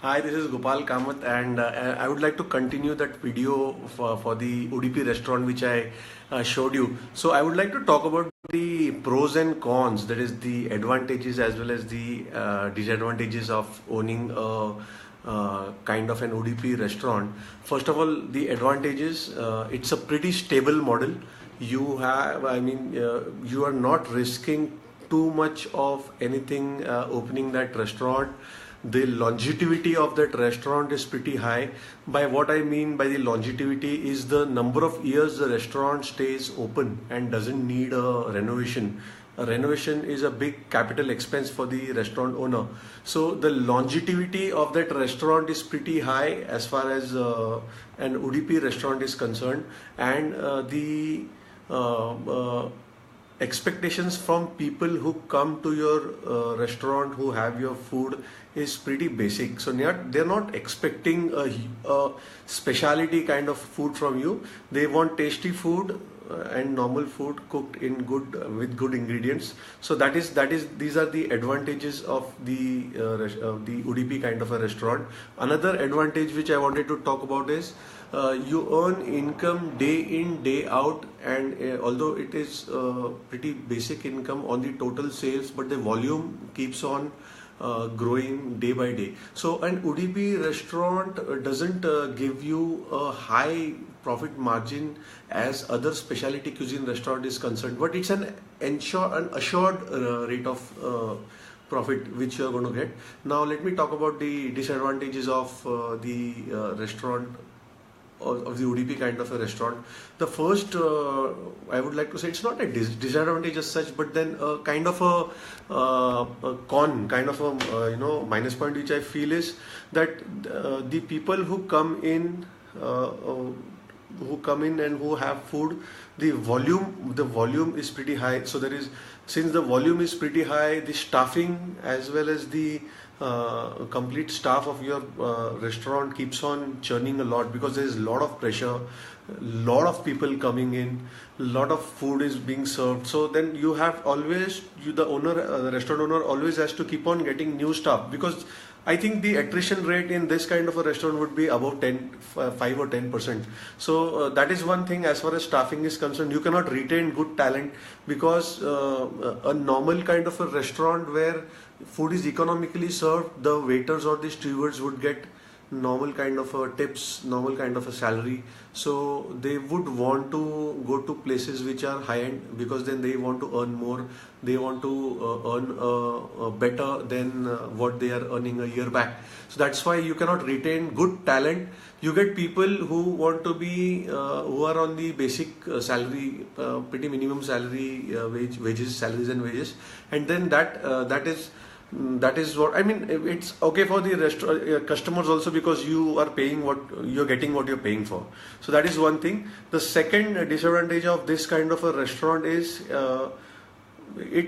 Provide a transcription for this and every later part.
Hi, this is Gopal Kamath, and I would like to continue that video for the Udupi restaurant which I showed you. So I would like to talk about the pros and cons, that is the advantages as well as the disadvantages of owning a kind of an Udupi restaurant. First of all, the advantages, it's a pretty stable model. You are not risking too much of anything opening that restaurant. The longevity of that restaurant is pretty high. By what I mean by the longevity is the number of years the restaurant stays open and doesn't need a renovation. A renovation is a big capital expense for the restaurant owner. So the longevity of that restaurant is pretty high as far as an Udupi restaurant is concerned, and the uh, uh, expectations from people who come to your restaurant who have your food is pretty basic. So they're not expecting a specialty kind of food from you. They want tasty food and normal food cooked in good with good ingredients. So that is these are the advantages of the Udupi kind of a restaurant. Another advantage which I wanted to talk about is you earn income day in day out, and although it is pretty basic income on the total sales, but the volume keeps on growing day by day. So an Udupi restaurant doesn't give you a high profit margin as other specialty cuisine restaurant is concerned, but it's an assured rate of profit which you are going to get. Now let me talk about the disadvantages of the restaurant of the Udupi kind of a restaurant. The first, I would like to say, it's not a disadvantage as such, but then kind of a con, kind of a minus point which I feel is that the people who come in and who have food, the volume is pretty high. So since the volume is pretty high, the staffing as well as the complete staff of your restaurant keeps on churning a lot, because there is a lot of pressure, lot of people coming in, lot of food is being served. So then you have always, the restaurant owner always has to keep on getting new staff, because I think the attrition rate in this kind of a restaurant would be about 5 or 10%. So that is one thing as far as staffing is concerned. You cannot retain good talent, because a normal kind of a restaurant where food is economically served, the waiters or the stewards would get normal kind of a tips, normal kind of a salary. So they would want to go to places which are high end, because then they want to earn more. They want to earn better than what they are earning a year back. So that's why you cannot retain good talent. You get people who want to be who are on the basic salary, pretty minimum salary, salaries and wages, and then that is what I mean. It's okay for the restaurant customers also, because you are paying what you're getting, what you're paying for. So that is one thing. The second disadvantage of this kind of a restaurant is it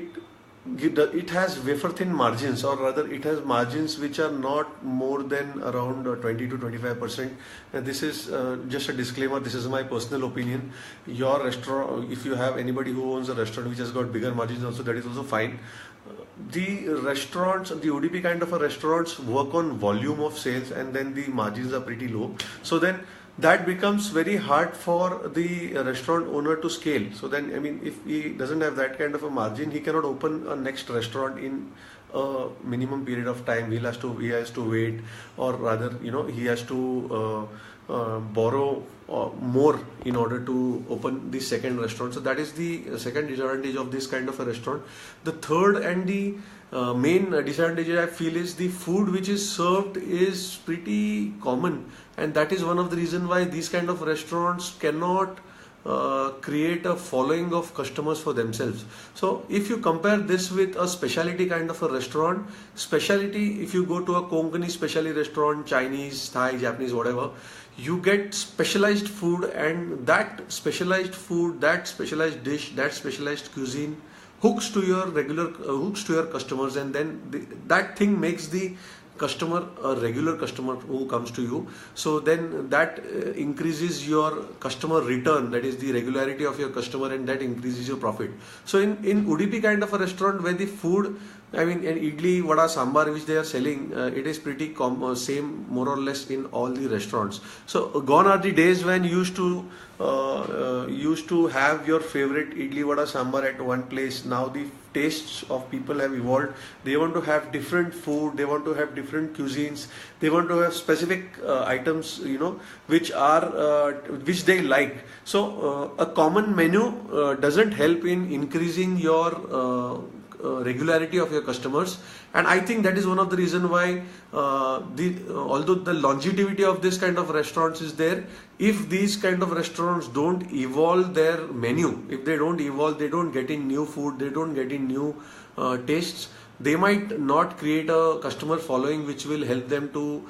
it has wafer thin margins, or rather it has margins which are not more than around 20 to 25%. And this is just a disclaimer, this is my personal opinion. Your restaurant, if you have anybody who owns a restaurant which has got bigger margins also, that is also fine. The restaurants, the Udupi kind of a restaurants work on volume of sales, and then the margins are pretty low. So then that becomes very hard for the restaurant owner to scale. So then, I mean, if he doesn't have that kind of a margin, he cannot open a next restaurant in a minimum period of time. He has to wait, or rather, he has to borrow more in order to open the second restaurant. So that is the second disadvantage of this kind of a restaurant. The third and the main disadvantage I feel is the food which is served is pretty common, and that is one of the reason why these kind of restaurants cannot create a following of customers for themselves. So if you compare this with a specialty kind of a restaurant, specialty, if you go to a Konkani specialty restaurant, Chinese, Thai, Japanese, whatever, you get specialized food, and that specialized food, that specialized dish, that specialized cuisine hooks to your hooks to your customers, and then that thing makes the customer a regular customer who comes to you. So then that increases your customer return, that is the regularity of your customer, and that increases your profit. So in Udupi kind of a restaurant where the food I mean, an idli, vada, sambar which they are selling, it is pretty same more or less in all the restaurants. So gone are the days when you used to have your favorite idli, vada, sambar at one place. Now the tastes of people have evolved. They want to have different food. They want to have different cuisines. They want to have specific items, which they like. So a common menu doesn't help in increasing your regularity of your customers, and I think that is one of the reason why although the longevity of this kind of restaurants is there, if these kind of restaurants don't evolve their menu, if they don't evolve, they don't get in new food, they don't get in new tastes, they might not create a customer following which will help them to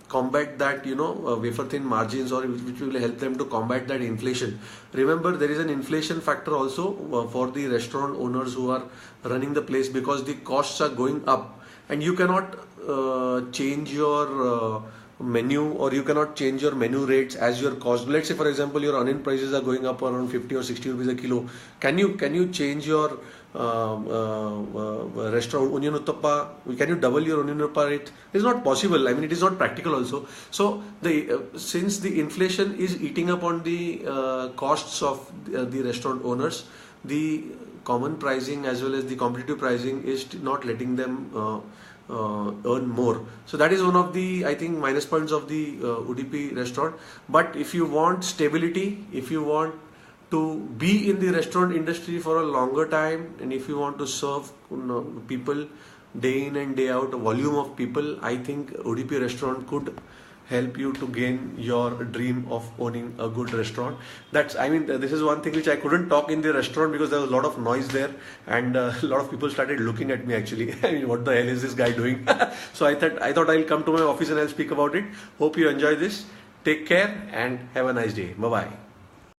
combat that wafer thin margins, or which will help them to combat that inflation. Remember, there is an inflation factor also for the restaurant owners who are running the place, because the costs are going up and you cannot change your menu, or you cannot change your menu rates as your cost. Let's say for example your onion prices are going up around 50 or 60 rupees a kilo. Can you change your restaurant onion uttappa? Can you double your onion uttappa rate? It's not possible. I mean, it is not practical also. So since the inflation is eating up on the costs of the restaurant owners, the common pricing as well as the competitive pricing is not letting them earn more. So that is one of the, I think, minus points of the Udupi restaurant. But if you want stability, if you want to be in the restaurant industry for a longer time, and if you want to serve people day in and day out, a volume of people, I think Udupi restaurant could help you to gain your dream of owning a good restaurant. This is one thing which I couldn't talk in the restaurant because there was a lot of noise there, and a lot of people started looking at me actually. I mean, what the hell is this guy doing? So I thought I'll come to my office and I'll speak about it. Hope you enjoy this. Take care and have a nice day. Bye bye.